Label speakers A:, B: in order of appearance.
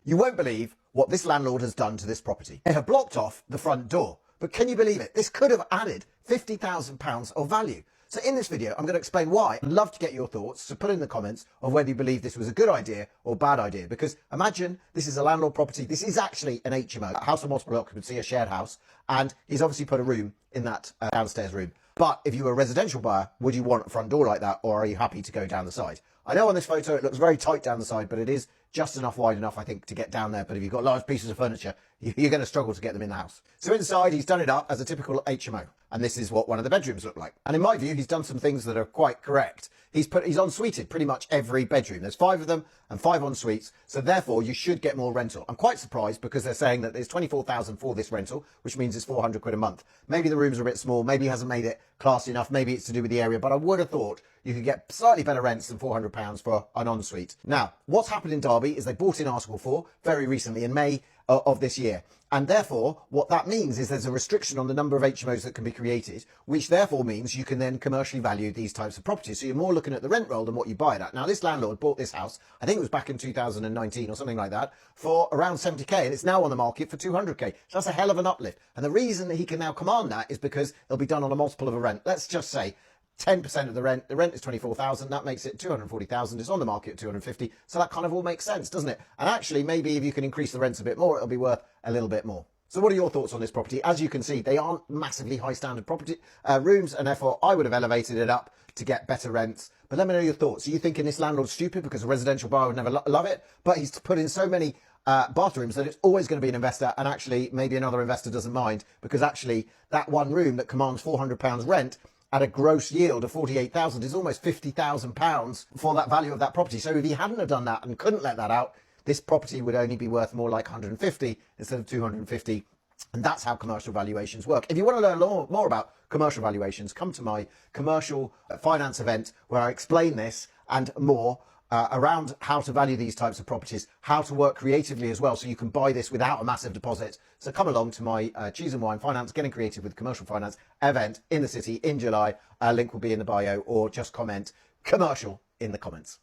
A: You won't believe what this landlord has done to this property. They have blocked off the front door. But can you believe it? This could have added £50,000 of value. So in this video, I'm going to explain why. I'd love to get your thoughts, so put in the comments of whether you believe this was a good idea or bad idea. Because imagine this is a landlord property. This is actually an HMO, a house of multiple occupancy, a shared house. And he's obviously put a room in that downstairs room. But if you were a residential buyer, would you want a front door like that? Or are you happy to go down the side? I know on this photo it looks very tight down the side, but it is just enough wide enough, I think, to get down there. But if you've got large pieces of furniture, you're going to struggle to get them in the house. So inside, he's done it up as a typical HMO. And this is what one of the bedrooms look like. And in my view, he's done some things that are quite correct. He's en-suited pretty much every bedroom. There's 5 of them and 5 en suites. So therefore, you should get more rental. I'm quite surprised because they're saying that there's 24,000 for this rental, which means it's 400 quid a month. Maybe the rooms are a bit small. Maybe he hasn't made it classy enough. Maybe it's to do with the area. But I would have thought you could get slightly better rents than £400 for an ensuite. Now, what's happened in Derby is they bought in Article 4 very recently in May of this year. And therefore, what that means is there's a restriction on the number of HMOs that can be created, which therefore means you can then commercially value these types of properties. So you're more looking at the rent roll than what you buy it at. Now, this landlord bought this house, I think it was back in 2019 or something like that, for around 70k, and it's now on the market for 200k. So that's a hell of an uplift. And the reason that he can now command that is because it'll be done on a multiple of a rent. Let's just say 10% of the rent is 24,000. That makes it 240,000. It's on the market at 250. So that kind of all makes sense, doesn't it? And actually, maybe if you can increase the rents a bit more, it'll be worth a little bit more. So what are your thoughts on this property? As you can see, they aren't massively high standard property rooms, and therefore I would have elevated it up to get better rents. But let me know your thoughts. Are you thinking this landlord's stupid because a residential buyer would never love it? But he's put in so many bathrooms that it's always going to be an investor, and actually maybe another investor doesn't mind because actually that one room that commands £400 rent at a gross yield of 48,000 is almost £50,000 for that value of that property. So if he hadn't have done that and couldn't let that out, this property would only be worth more like 150 instead of 250. And that's how commercial valuations work. If you want to learn more about commercial valuations, come to my commercial finance event where I explain this and more around how to value these types of properties, how to work creatively as well, so you can buy this without a massive deposit. So come along to my Cheese and Wine Finance, Getting Creative with Commercial Finance event in the city in July. Link will be in the bio, or just comment commercial in the comments.